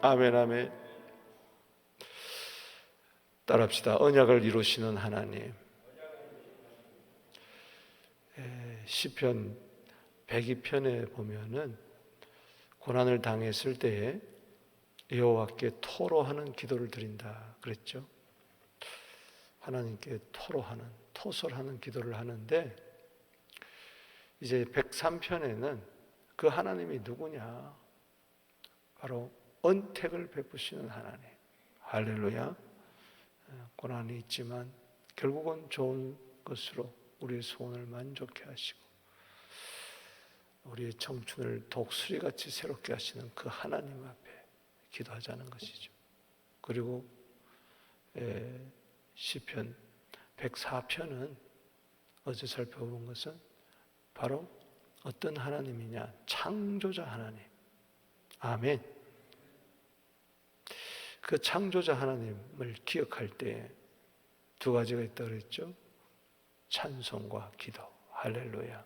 아멘, 아멘. 따라합시다. 언약을 이루시는 하나님. 시편 102편에 보면은 고난을 당했을 때에 여호와께 토로하는 기도를 드린다 그랬죠. 하나님께 토로하는, 토설하는 기도를 하는데, 이제 103편에는 그 하나님이 누구냐? 바로 언택을 베푸시는 하나님. 할렐루야. 고난이 있지만 결국은 좋은 것으로 우리의 소원을 만족해 하시고 우리의 청춘을 독수리같이 새롭게 하시는 그 하나님 앞에 기도하자는 것이죠. 그리고 시편 104편은 어제 살펴본 것은 바로 어떤 하나님이냐? 창조자 하나님. 아멘. 그 창조자 하나님을 기억할 때 두 가지가 있다고 그랬죠. 찬송과 기도. 할렐루야.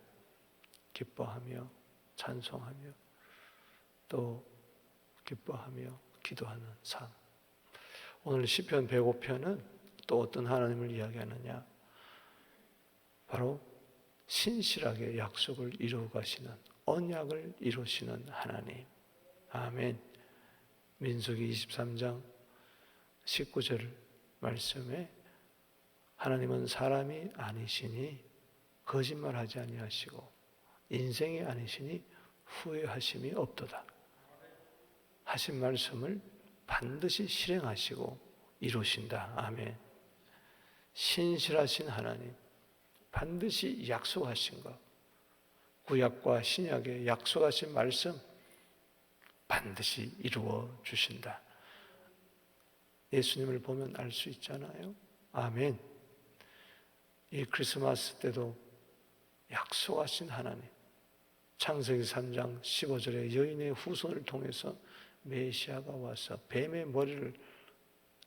기뻐하며 찬송하며 또 기뻐하며 기도하는 삶. 오늘 시편 105편은 또 어떤 하나님을 이야기하느냐? 바로 신실하게 약속을 이루어 가시는, 언약을 이루시는 하나님. 아멘. 민수기 23장 19절 말씀에 하나님은 사람이 아니시니 거짓말하지 아니하시고 인생이 아니시니 후회하심이 없도다 하신 말씀을 반드시 실행하시고 이루신다. 아멘. 신실하신 하나님, 반드시 약속하신 것, 구약과 신약에 약속하신 말씀 반드시 이루어 주신다. 예수님을 보면 알 수 있잖아요. 아멘. 이 크리스마스 때도 약속하신 하나님, 창세기 3장 15절에 여인의 후손을 통해서 메시아가 와서 뱀의 머리를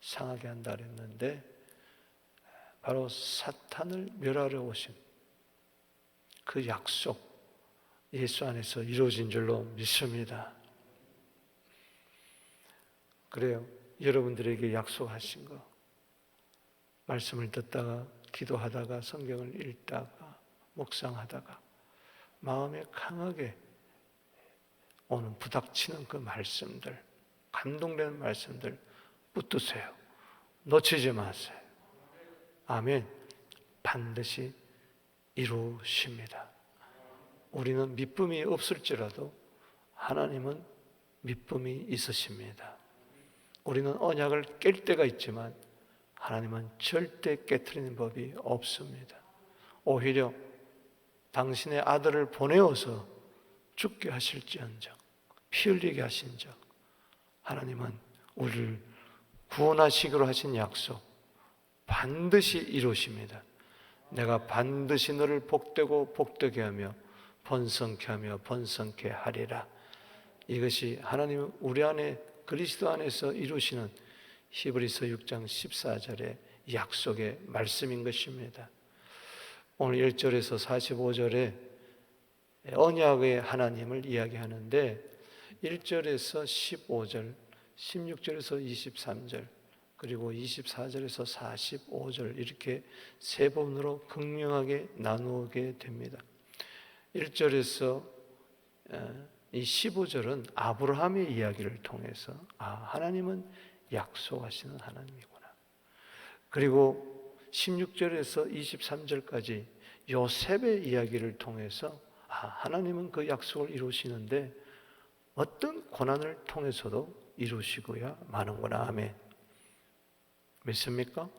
상하게 한다 그랬는데 바로 사탄을 멸하러 오신 그 약속 예수 안에서 이루어진 줄로 믿습니다. 그래요. 여러분들에게 약속하신 거, 말씀을 듣다가 기도하다가 성경을 읽다가 묵상하다가 마음에 강하게 오는 부닥치는 그 말씀들, 감동되는 말씀들 붙드세요. 놓치지 마세요. 아멘. 반드시 이루십니다. 우리는 믿음이 없을지라도 하나님은 믿음이 있으십니다. 우리는 언약을 깰 때가 있지만 하나님은 절대 깨트리는 법이 없습니다. 오히려 당신의 아들을 보내어서 죽게 하실지언정, 피 흘리게 하신적 하나님은 우리를 구원하시기로 하신 약속 반드시 이루십니다. 내가 반드시 너를 복되고 복되게 하며 번성케 하며 번성케 하리라. 이것이 하나님은 우리 안에 그리스도 안에서 이루시는 히브리서 6장 14절의 약속의 말씀인 것입니다. 오늘 1절에서 45절에 언약의 하나님을 이야기하는데 1절에서 15절, 16절에서 23절, 그리고 24절에서 45절 이렇게 세 부분으로 극명하게 나누게 됩니다. 1절에서 이 15절은 아브라함의 이야기를 통해서 하나님은 약속하시는 하나님이구나. 그리고 16절에서 23절까지 요셉의 이야기를 통해서 하나님은 그 약속을 이루시는데 어떤 고난을 통해서도 이루시고야 마는구나. 아멘. 믿습니까?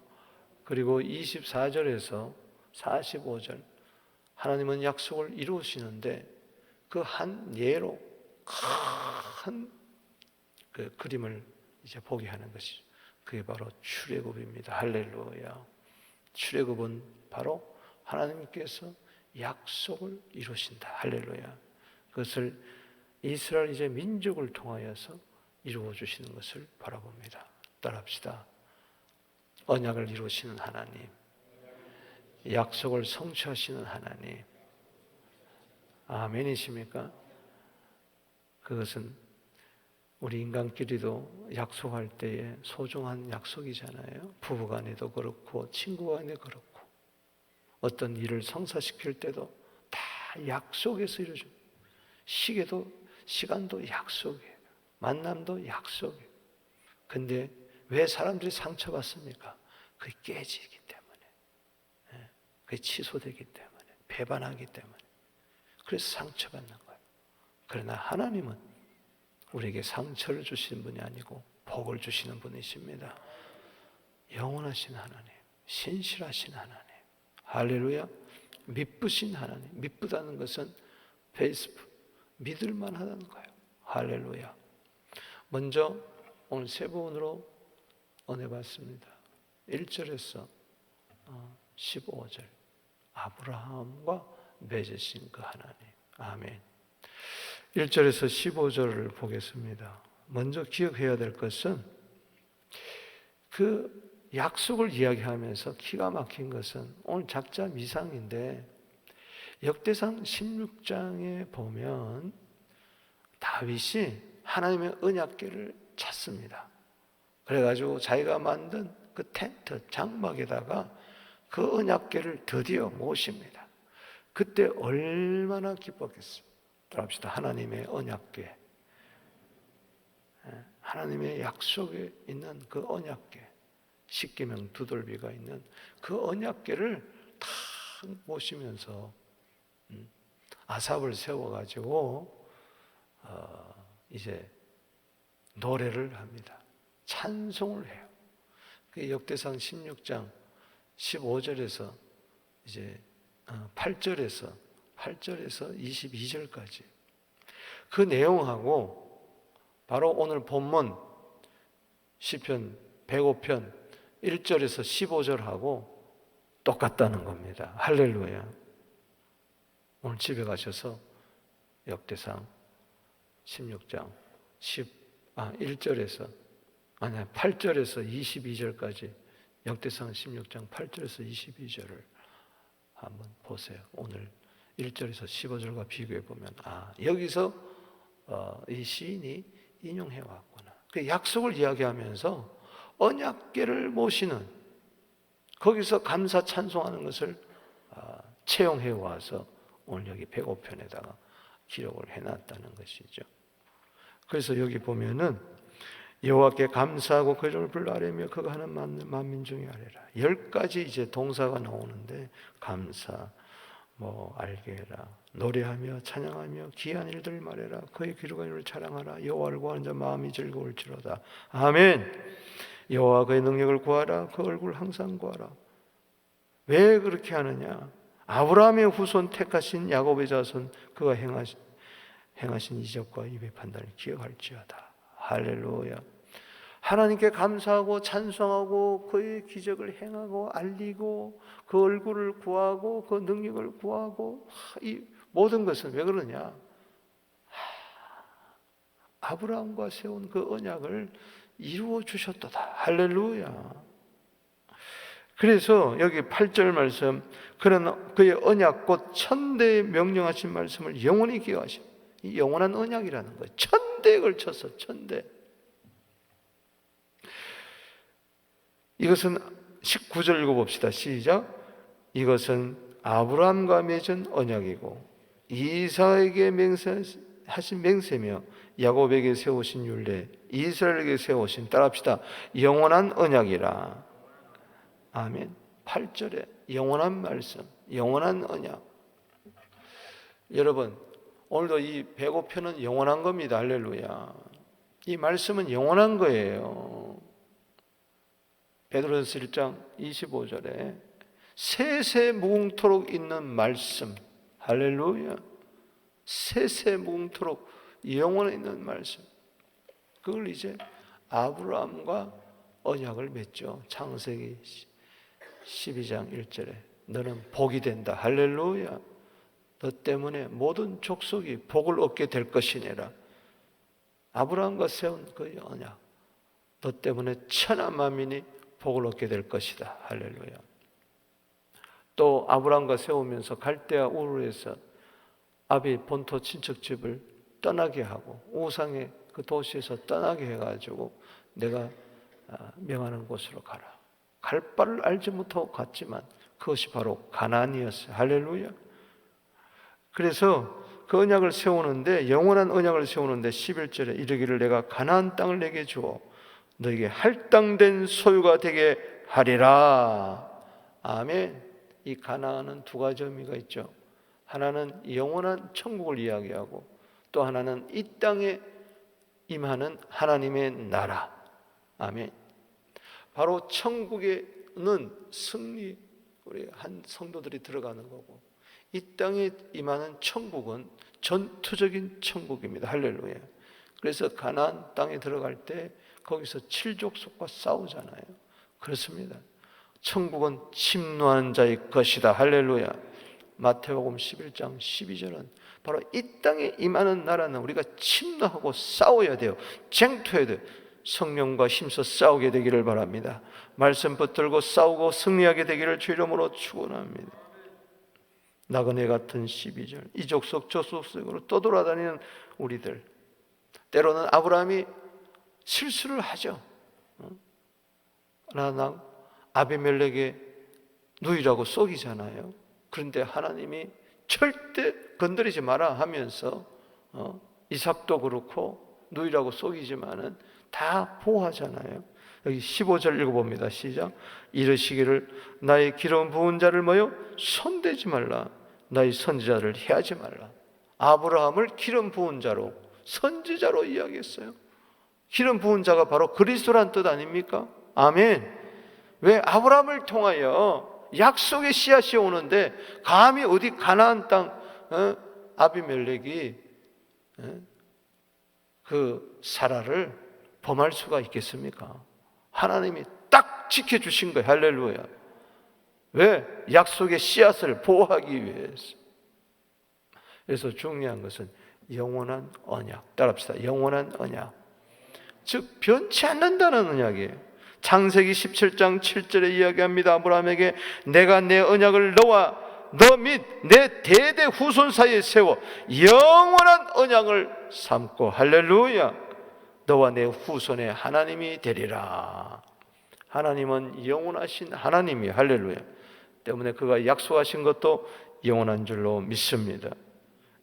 그리고 24절에서 45절 하나님은 약속을 이루시는데 그 한 예로 큰 그 그림을 이제 보게 하는 것이죠. 그게 바로 출애굽입니다. 할렐루야. 출애굽은 바로 하나님께서 약속을 이루신다. 할렐루야. 그것을 이스라엘 이제 민족을 통하여서 이루어 주시는 것을 바라봅니다. 따라합시다. 언약을 이루시는 하나님, 약속을 성취하시는 하나님. 아멘이십니까? 그것은 우리 인간끼리도 약속할 때에 소중한 약속이잖아요. 부부간에도 그렇고 친구간에도 그렇고 어떤 일을 성사시킬 때도 다 약속에서 이루어집니다. 시간도 약속이에요. 만남도 약속이에요. 근데 왜 사람들이 상처받습니까? 그게 깨지기 때문에, 그게 취소되기 때문에, 배반하기 때문에. 그래서 상처받는 거예요. 그러나 하나님은 우리에게 상처를 주시는 분이 아니고 복을 주시는 분이십니다. 영원하신 하나님, 신실하신 하나님, 할렐루야. 미쁘신 하나님. 미쁘다는 것은 페이스북, 믿을만 하다는 거예요. 할렐루야. 먼저 오늘 세 부분으로 은혜 받습니다. 1절에서 15절, 아브라함과 맺으신 그 하나님. 아멘. 1절에서 15절을 보겠습니다. 먼저 기억해야 될 것은 그 약속을 이야기하면서 기가 막힌 것은 오늘 작자 미상인데 역대상 16장에 보면 다윗이 하나님의 언약궤를 찾습니다. 그래가지고 자기가 만든 그 텐트 장막에다가 그 언약궤를 드디어 모십니다. 그때 얼마나 기뻤겠어요. 따라합시다. 하나님의 언약궤, 하나님의 약속에 있는 그 언약궤, 십계명 두돌비가 있는 그 언약궤를 다 모시면서 아삽을 세워가지고 이제 노래를 합니다. 찬송을 해요. 그 역대상 16장 15절에서 이제 8절에서 22절까지 그 내용하고 바로 오늘 본문 시편 105편 1절에서 15절하고 똑같다는 겁니다. 할렐루야. 오늘 집에 가셔서 역대상 16장 8절에서 22절까지 역대상 16장 8절에서 22절을 한번 보세요. 오늘 1절에서 15절과 비교해 보면 여기서 이 시인이 인용해 왔구나. 그 약속을 이야기하면서 언약궤를 모시는 거기서 감사 찬송하는 것을 채용해 와서 오늘 여기 105편에다가 기록을 해놨다는 것이죠. 그래서 여기 보면은 여호와께 감사하고 그 이름을 불러 아뢰며 그가 하는 만민 중에 아뢰라. 10가지 이제 동사가 나오는데 감사, 알게라, 노래하며 찬양하며 귀한 일들을 말해라. 그의 기록한 일을 자랑하라. 여호와를 구하는 자 마음이 즐거울지로다. 아멘. 여호와 그의 능력을 구하라. 그 얼굴을 항상 구하라. 왜 그렇게 하느냐? 아브라함의 후손 택하신 야곱의 자손 그가 행하신 이적과 입의 판단을 기억할지어다. 할렐루야. 하나님께 감사하고 찬송하고 그의 기적을 행하고 알리고 그 얼굴을 구하고 그 능력을 구하고 이 모든 것은 왜 그러냐? 아브라함과 세운 그 언약을 이루어 주셨도다. 할렐루야. 그래서 여기 8절 말씀, 그런 그의 언약 곧 천대에 명령하신 말씀을 영원히 기억하시오. 이 영원한 언약이라는 거예요. 천대에 걸쳐서 천대. 이것은 19절 읽어봅시다. 시작. 이것은 아브라함과 맺은 언약이고 이삭에게 맹세하신 맹세며 야곱에게 세우신 율례, 이스라엘에게 세우신, 따라합시다, 영원한 언약이라. 아멘. 8절에 영원한 말씀, 영원한 언약. 여러분, 오늘도 이 105편은 영원한 겁니다. 할렐루야. 이 말씀은 영원한 거예요. 베드로전서 1장 25절에 세세 무궁토록 있는 말씀. 할렐루야. 세세 무궁토록 영원에 있는 말씀. 그걸 이제 아브라함과 언약을 맺죠. 창세기 12장 1절에 너는 복이 된다. 할렐루야. 너 때문에 모든 족속이 복을 얻게 될 것이니라. 아브라함과 세운 그 언약, 너 때문에 천하 만민이 복을 얻게 될 것이다. 할렐루야. 또 아브라함과 세우면서 갈대아 우르에서 아비 본토 친척집을 떠나게 하고 우상의 그 그 도시에서 떠나게 해가지고 내가 명하는 곳으로 가라. 갈 바를 알지 못하고 갔지만 그것이 바로 가나안이었어요. 할렐루야. 그래서 그 언약을 세우는데, 영원한 언약을 세우는데 11절에 이르기를 내가 가나안 땅을 내게 주어 너에게 할당된 소유가 되게 하리라. 아멘. 이 가나안은 두 가지 의미가 있죠. 하나는 영원한 천국을 이야기하고, 또 하나는 이 땅에 임하는 하나님의 나라. 아멘. 바로 천국에는 승리, 우리 한 성도들이 들어가는 거고, 이 땅에 임하는 천국은 전투적인 천국입니다. 할렐루야. 그래서 가나안 땅에 들어갈 때 거기서 칠족속과 싸우잖아요. 그렇습니다. 천국은 침노하는 자의 것이다. 할렐루야. 마태복음 11장 12절은 바로 이 땅에 임하는 나라는 우리가 침노하고 싸워야 돼요. 쟁투해야 돼요. 성령과 힘써 싸우게 되기를 바랍니다. 말씀 붙들고 싸우고 승리하게 되기를 주 이름으로 축원합니다. 나그네 같은 12절, 이 족속 저 족속으로 떠돌아다니는 우리들, 때로는 아브라함이 실수를 하죠. 그러나 아비멜렉의 누이라고 속이잖아요. 그런데 하나님이 절대 건드리지 마라 하면서 이삭도 그렇고 누이라고 속이지만은 다 보호하잖아요. 여기 15절 읽어봅니다. 시작. 이르시기를 나의 기름 부은 자를 뭐요? 손대지 말라. 나의 선지자를 해하지 말라. 아브라함을 기름 부은 자로, 선지자로 이야기했어요. 기름 부은 자가 바로 그리스도란 뜻 아닙니까? 아멘. 왜 아브라함을 통하여 약속의 씨앗이 오는데 감히 어디 가나안 땅 아비멜렉이 그 사라를 범할 수가 있겠습니까? 하나님이 딱 지켜주신 거예요. 할렐루야. 왜? 약속의 씨앗을 보호하기 위해서. 그래서 중요한 것은 영원한 언약. 따라합시다. 영원한 언약. 즉 변치 않는다는 언약이에요. 창세기 17장 7절에 이야기합니다. 아브라함에게 내가 내 언약을 너와 너 및 내 대대 후손 사이에 세워 영원한 언약을 삼고, 할렐루야, 너와 내 후손의 하나님이 되리라. 하나님은 영원하신 하나님이, 할렐루야, 때문에 그가 약속하신 것도 영원한 줄로 믿습니다.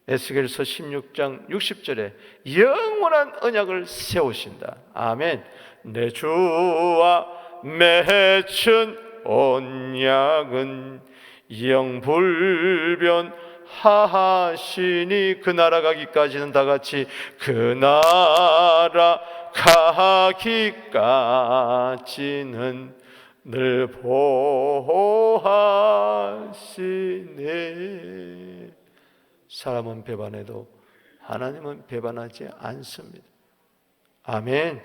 에스겔서 16장 60절에 영원한 언약을 세우신다. 아멘. 내 주와 맺은 언약은 영불변하시니 그 나라 가기까지는 다 같이 그 나라 가기까지는 늘 보호하시네. 사람은 배반해도 하나님은 배반하지 않습니다. 아멘.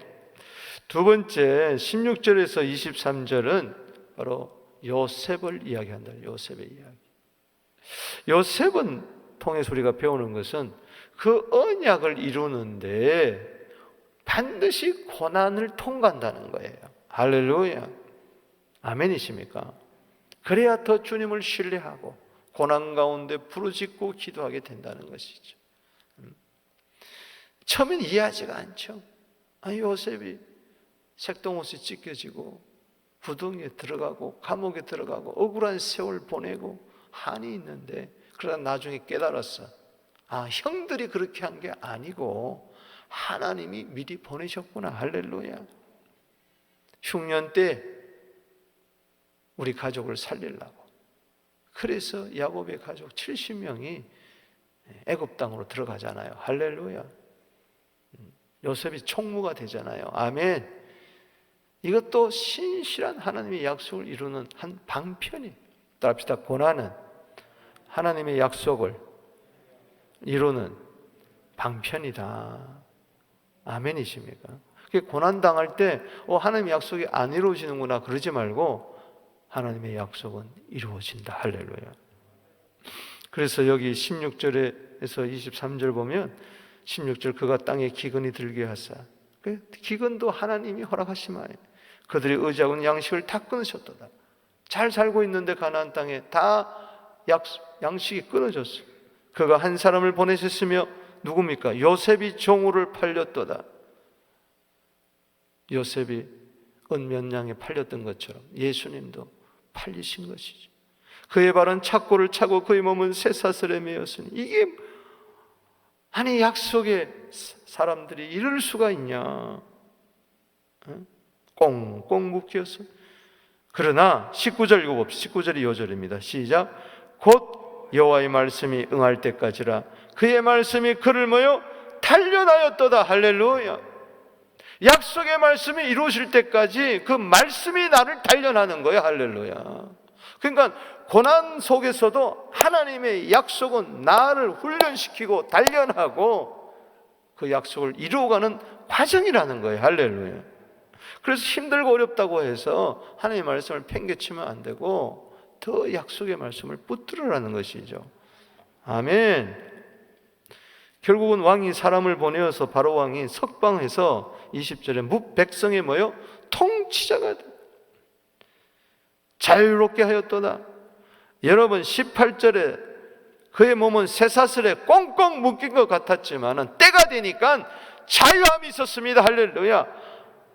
두 번째 16절에서 23절은 바로 요셉을 이야기한다. 요셉의 이야기. 요셉은 통해서 우리가 배우는 것은 그 언약을 이루는데 반드시 고난을 통과한다는 거예요. 할렐루야. 아멘이십니까? 그래야 더 주님을 신뢰하고 고난 가운데 부르짖고 기도하게 된다는 것이죠. 처음엔 이해하지가 않죠. 요셉이 색동옷이 찢겨지고 구덩이에 들어가고 감옥에 들어가고 억울한 세월 보내고 한이 있는데, 그러다 나중에 깨달았어. 형들이 그렇게 한 게 아니고 하나님이 미리 보내셨구나. 할렐루야. 흉년 때 우리 가족을 살리려고, 그래서 야곱의 가족 70명이 애굽 땅으로 들어가잖아요. 할렐루야. 요셉이 총무가 되잖아요. 아멘. 이것도 신실한 하나님의 약속을 이루는 한 방편이. 따라합시다. 고난은 하나님의 약속을 이루는 방편이다. 아멘이십니까? 고난 당할 때 하나님의 약속이 안 이루어지는구나 그러지 말고 하나님의 약속은 이루어진다. 할렐루야. 그래서 여기 16절에서 23절 보면 16절 그가 땅에 기근이 들게 하사, 기근도 하나님이 허락하시마에 그들이 의지하고는 양식을 다 끊으셨도다. 잘 살고 있는데 가나안 땅에 다 양식이 끊어졌어요. 그가 한 사람을 보내셨으며 누굽니까? 요셉이 종우를 팔렸도다. 요셉이 은면양에 팔렸던 것처럼 예수님도 팔리신 것이죠. 그의 발은 착고를 차고 그의 몸은 쇠사슬에 매였으니, 이게 아니 약속의 사람들이 이럴 수가 있냐? 꽁꽁 묶였어. 그러나 19절 읽어봅시다. 19절이 2절입니다. 시작. 곧 여호와의 말씀이 응할 때까지라 그의 말씀이 그를 뭐요? 단련하였도다. 할렐루야. 약속의 말씀이 이루어질 때까지 그 말씀이 나를 단련하는 거예요. 할렐루야. 그러니까 고난 속에서도 하나님의 약속은 나를 훈련시키고 단련하고 그 약속을 이루어가는 과정이라는 거예요. 할렐루야. 그래서 힘들고 어렵다고 해서 하나님의 말씀을 팽개치면 안 되고 더 약속의 말씀을 붙들으라는 것이죠. 아멘. 결국은 왕이 사람을 보내어서 바로 왕이 석방해서 20절에 백성의 뭐요? 통치자가 자유롭게 하였도다. 여러분 18절에 그의 몸은 쇠사슬에 꽁꽁 묶인 것 같았지만 때가 되니까 자유함이 있었습니다. 할렐루야.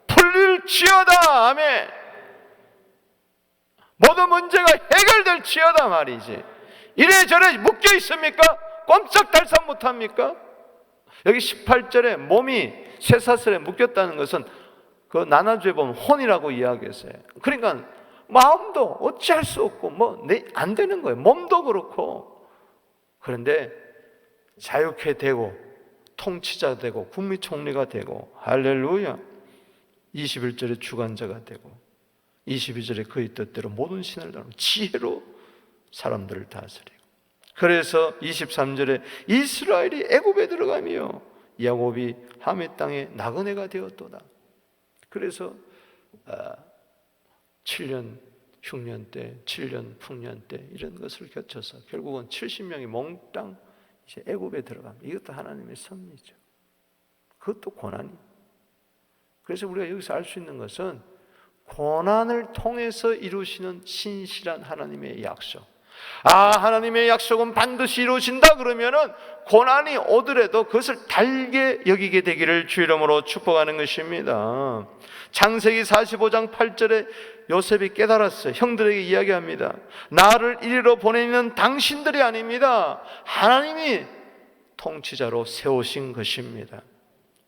풀릴지어다. 아멘. 모든 문제가 해결될지어다 말이지. 이래저래 묶여 있습니까? 꼼짝달싹 못합니까? 여기 18절에 몸이 쇠사슬에 묶였다는 것은 그 나나주에 보면 혼이라고 이야기했어요. 그러니까 마음도 어찌할 수 없고 안 되는 거예요. 몸도 그렇고. 그런데 자유케 되고 통치자 되고 국무총리가 되고 할렐루야. 21절에 주관자가 되고 22절에 그의 뜻대로 모든 신을 다루고 지혜로 사람들을 다스리고, 그래서 23절에 이스라엘이 애굽에 들어가며 야곱이 함의 땅에 나그네가 되었도다. 그래서 7년 흉년 때, 7년 풍년 때 이런 것을 거쳐서 결국은 70명이 몽땅 이제 애굽에 들어갑니다. 이것도 하나님의 섭리죠. 그것도 고난이. 그래서 우리가 여기서 알 수 있는 것은 고난을 통해서 이루시는 신실한 하나님의 약속. 하나님의 약속은 반드시 이루어진다 그러면은 고난이 오더라도 그것을 달게 여기게 되기를 주 이름으로 축복하는 것입니다. 창세기 45장 8절에 요셉이 깨달았어요. 형들에게 이야기합니다. 나를 이리로 보내는 당신들이 아닙니다. 하나님이 통치자로 세우신 것입니다.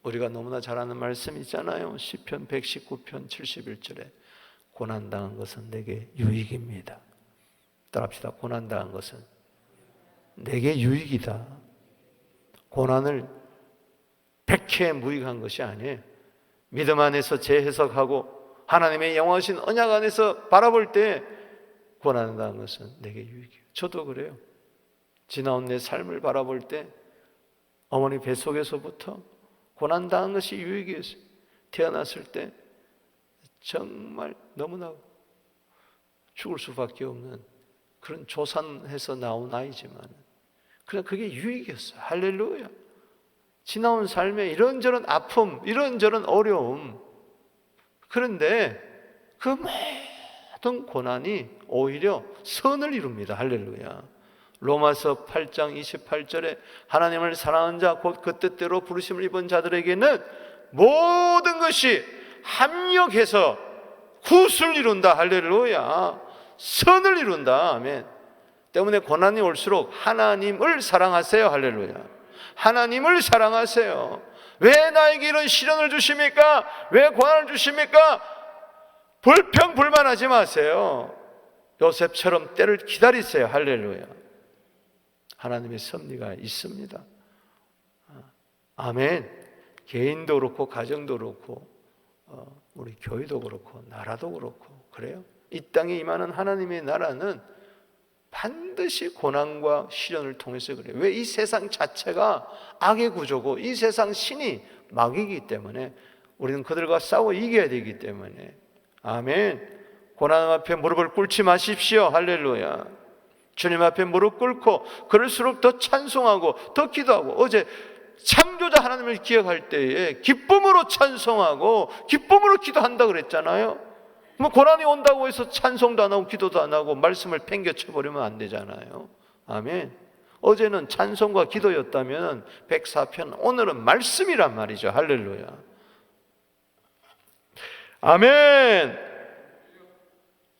우리가 너무나 잘 아는 말씀이 있잖아요. 시편 119편 71절에 고난당한 것은 내게 유익입니다. 따라합시다. 고난당한 것은 내게 유익이다. 고난을 백해 무익한 것이 아니에요. 믿음 안에서 재해석하고 하나님의 영원하신 언약 안에서 바라볼 때 고난당한 것은 내게 유익이에요. 저도 그래요. 지나온 내 삶을 바라볼 때 어머니 뱃속에서부터 고난당한 것이 유익이었어요. 태어났을 때 정말 너무나 죽을 수밖에 없는 그런 조산해서 나온 아이지만 그냥 그게 유익이었어요. 할렐루야. 지나온 삶에 이런저런 아픔, 이런저런 어려움, 그런데 그 모든 고난이 오히려 선을 이룹니다. 할렐루야. 로마서 8장 28절에 하나님을 사랑하는 자 곧 그 뜻대로 부르심을 입은 자들에게는 모든 것이 합력해서 굿을 이룬다. 할렐루야. 선을 이룬다. 아멘. 때문에 고난이 올수록 하나님을 사랑하세요. 할렐루야. 하나님을 사랑하세요. 왜 나에게 이런 시련을 주십니까? 왜 고난을 주십니까? 불평불만하지 마세요. 요셉처럼 때를 기다리세요. 할렐루야. 하나님의 섭리가 있습니다. 아멘. 개인도 그렇고 가정도 그렇고 우리 교회도 그렇고 나라도 그렇고 그래요. 이 땅에 임하는 하나님의 나라는 반드시 고난과 시련을 통해서 그래요. 왜? 이 세상 자체가 악의 구조고 이 세상 신이 마귀이기 때문에 우리는 그들과 싸워 이겨야 되기 때문에. 아멘. 고난 앞에 무릎을 꿇지 마십시오. 할렐루야. 주님 앞에 무릎 꿇고 그럴수록 더 찬송하고 더 기도하고, 어제 창조자 하나님을 기억할 때에 기쁨으로 찬송하고 기쁨으로 기도한다 그랬잖아요. 뭐 고난이 온다고 해서 찬송도 안 하고 기도도 안 하고 말씀을 팽개쳐버리면 안 되잖아요. 아멘. 어제는 찬송과 기도였다면 104편, 오늘은 말씀이란 말이죠. 할렐루야. 아멘.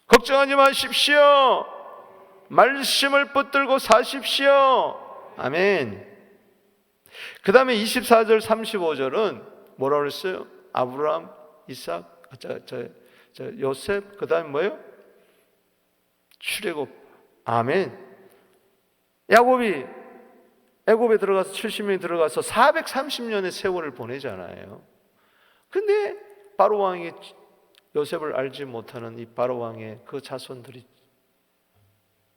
걱정하지 마십시오. 말씀을 붙들고 사십시오. 아멘. 그 다음에 24절 35절은 뭐라고 그랬어요? 아브라함, 이삭, 요셉, 그 다음에 뭐예요? 출애굽. 아멘. 야곱이 애굽에 들어가서 70년이 들어가서 430년의 세월을 보내잖아요. 근데 바로 왕이 요셉을 알지 못하는 이 바로 왕의 그 자손들이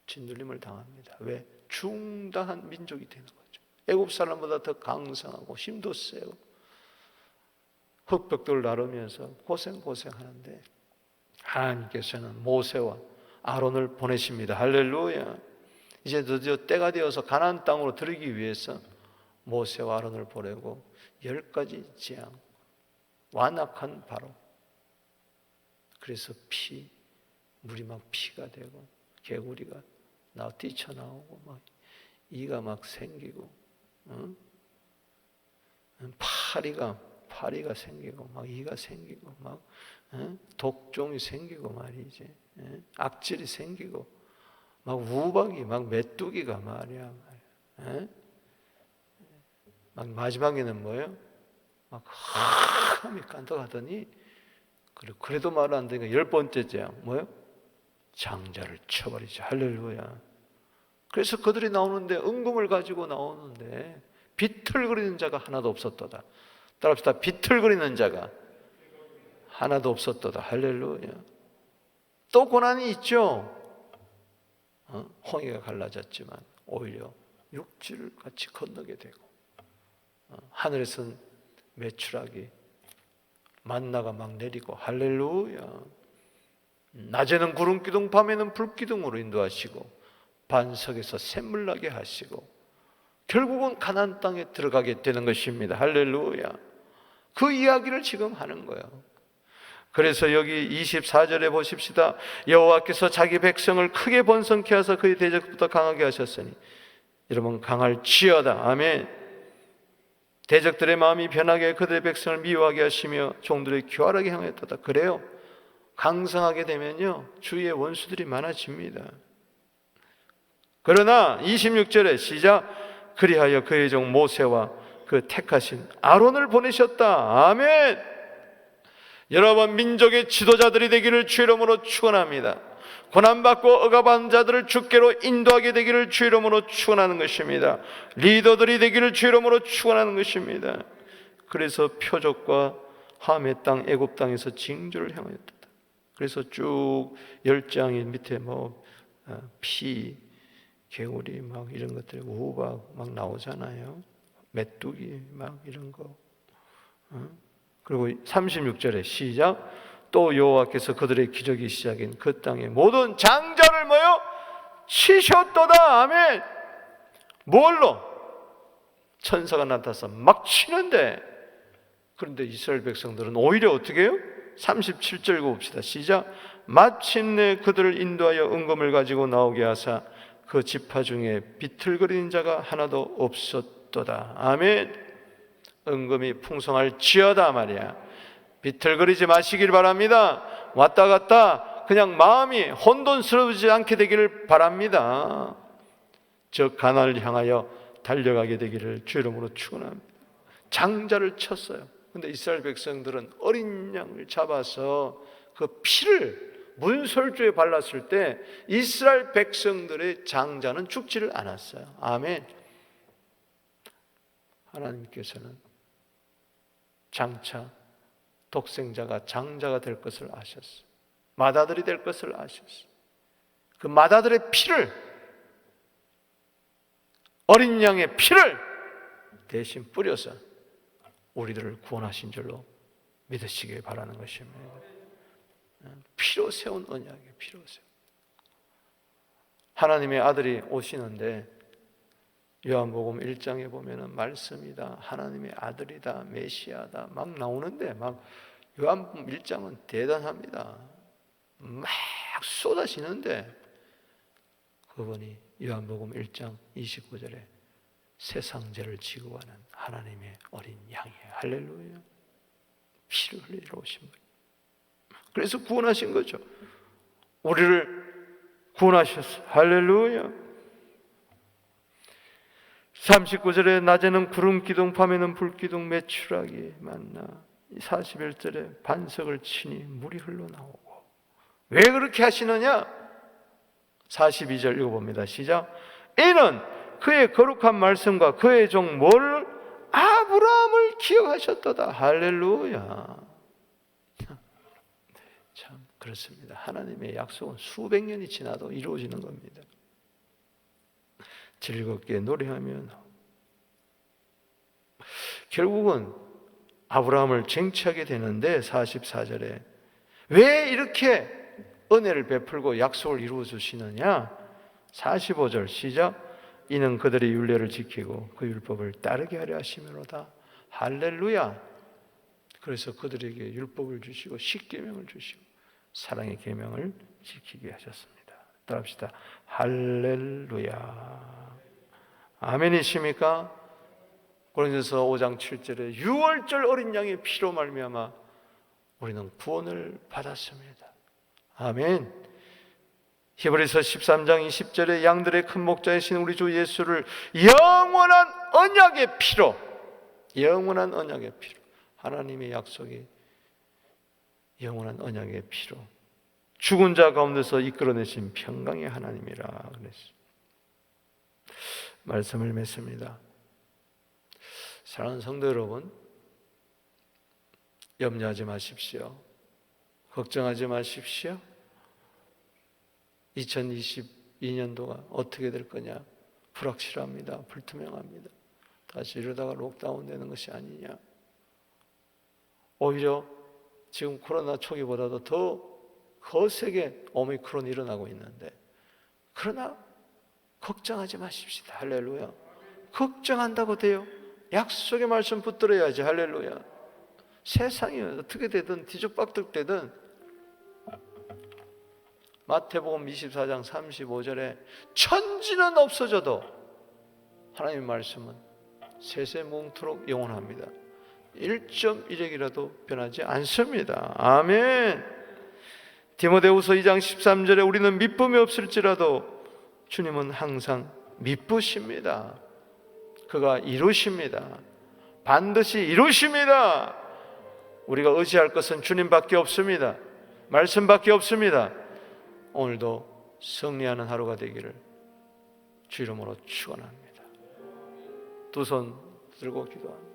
짓눌림을 당합니다. 왜? 중당한 민족이 되는 거죠. 애굽 사람보다 더 강성하고 힘도 세고 흙벽돌을 나르면서 고생하는데 하나님께서는 모세와 아론을 보내십니다. 할렐루야. 이제 드디어 때가 되어서 가나안 땅으로 들어가기 위해서 모세와 아론을 보내고 10가지 재앙, 완악한 바로. 그래서 물이 막 피가 되고 개구리가 뛰쳐나오고 막 이가 막 생기고, 파리가 생기고 막 이가 생기고 막 독종이 생기고 말이지, 악질이 생기고 막 우박이 막 메뚜기가 말이야. 막 마지막에는 뭐예요? 막 함이 깐덕하더니 그래도 말 안 되니까 10번째 재앙 뭐예요? 장자를 쳐버리죠. 할렐루야. 그래서 그들이 나오는데 은금을 가지고 나오는데 비틀거리는 자가 하나도 없었도다. 따라합시다. 비틀거리는 자가 하나도 없었도다. 할렐루야. 또 고난이 있죠. 홍해가 갈라졌지만 오히려 육지를 같이 건너게 되고, 하늘에선 메추라기 만나가 막 내리고, 할렐루야. 낮에는 구름기둥, 밤에는 불기둥으로 인도하시고 반석에서 샘물 나게 하시고 결국은 가나안 땅에 들어가게 되는 것입니다. 할렐루야. 그 이야기를 지금 하는 거예요. 그래서 여기 24절에 보십시다. 여호와께서 자기 백성을 크게 번성케 하사 그의 대적부터 강하게 하셨으니 여러분 강할지어다. 아멘. 대적들의 마음이 변하게 그들의 백성을 미워하게 하시며 종들의 교활하게 향하였다. 그래요. 강성하게 되면요 주위에 원수들이 많아집니다. 그러나 26절에 시작. 그리하여 그의 종 모세와 그 택하신 아론을 보내셨다. 아멘. 여러분 민족의 지도자들이 되기를 주의 이름으로 축원합니다. 고난받고 억압한 자들을 주께로 인도하게 되기를 주의 이름으로 축원하는 것입니다. 리더들이 되기를 주의 이름으로 축원하는 것입니다. 그래서 표적과 함의 땅 애굽 땅에서 징조를 행하였다. 그래서 쭉 10장이 밑에 피, 개구리 막 이런 것들, 우박 막 나오잖아요. 메뚜기 막 이런 거. 그리고 36절에 시작. 또 여호와께서 그들의 기적이 시작인 그 땅의 모든 장자를 치셨도다. 아멘. 뭘로? 천사가 나타나서 막 치는데, 그런데 이스라엘 백성들은 오히려 어떻게 해요? 37절 봅시다. 시작. 마침내 그들을 인도하여 은금을 가지고 나오게 하사 그 지파 중에 비틀거리는 자가 하나도 없었도다. 아멘. 은금이 풍성할지어다 말이야. 비틀거리지 마시길 바랍니다. 왔다 갔다 그냥 마음이 혼돈스러워지지 않게 되기를 바랍니다. 저 가나안을 향하여 달려가게 되기를 주 이름으로 축원합니다. 장자를 쳤어요. 근데 이스라엘 백성들은 어린 양을 잡아서 그 피를 문설주에 발랐을 때 이스라엘 백성들의 장자는 죽지를 않았어요. 아멘. 하나님께서는 장차 독생자가 장자가 될 것을 아셨어요. 맏아들이 될 것을 아셨어요. 그 맏아들의 피를, 어린 양의 피를 대신 뿌려서 우리들을 구원하신 줄로 믿으시길 바라는 것입니다. 피로 세운 언약이에요. 피로 세운. 하나님의 아들이 오시는데 요한복음 1장에 보면은 말씀이다, 하나님의 아들이다, 메시아다 막 나오는데, 막 요한복음 1장은 대단합니다. 막 쏟아지는데 그분이 요한복음 1장 29절에 세상 죄를 지고 가는 하나님의 어린 양이에요. 할렐루야. 피를 흘리러 오신 분. 그래서 구원하신 거죠. 우리를 구원하셨어요. 할렐루야. 39절에 낮에는 구름 기둥 밤에는 불 기둥 메추라기 만나, 41절에 반석을 치니 물이 흘러나오고. 왜 그렇게 하시느냐? 42절 읽어봅니다. 시작. 이는 그의 거룩한 말씀과 그의 종 뭘? 아브라함을 기억하셨도다. 할렐루야. 참 그렇습니다. 하나님의 약속은 수백 년이 지나도 이루어지는 겁니다. 즐겁게 노래하면 결국은 아브라함을 쟁취하게 되는데, 44절에 왜 이렇게 은혜를 베풀고 약속을 이루어 주시느냐? 45절 시작. 이는 그들의 율례를 지키고 그 율법을 따르게 하려 하심이로다. 할렐루야. 그래서 그들에게 율법을 주시고 십계명을 주시고 사랑의 계명을 지키게 하셨습니다. 따라합시다. 할렐루야. 아멘이십니까? 고린도서 5장 7절에 유월절 어린 양의 피로 말미암아 우리는 구원을 받았습니다. 아멘. 히브리서 13장 20절에 양들의 큰 목자이신 우리 주 예수를 영원한 언약의 피로, 영원한 언약의 피로, 하나님의 약속이 영원한 언약의 피로 죽은 자 가운데서 이끌어내신 평강의 하나님이라 그랬습니다. 말씀을 맺습니다. 사랑하는 성도 여러분, 염려하지 마십시오. 걱정하지 마십시오. 2022년도가 어떻게 될 거냐? 불확실합니다. 불투명합니다. 다시 이러다가 록다운 되는 것이 아니냐? 오히려 지금 코로나 초기보다도 더 거세게 오미크론이 일어나고 있는데, 그러나 걱정하지 마십시다. 할렐루야. 걱정한다고 돼요? 약속의 말씀 붙들어야지. 할렐루야. 세상이 어떻게 되든 뒤죽박죽되든 마태복음 24장 35절에 천지는 없어져도 하나님의 말씀은 세세무궁토록 영원합니다. 1.1핵이라도 변하지 않습니다. 아멘. 디모데후서 2장 13절에 우리는 미쁨이 없을지라도 주님은 항상 미쁘십니다. 그가 이루십니다. 반드시 이루십니다. 우리가 의지할 것은 주님밖에 없습니다. 말씀밖에 없습니다. 오늘도 승리하는 하루가 되기를 주 이름으로 축원합니다. 두 손 들고 기도합니다.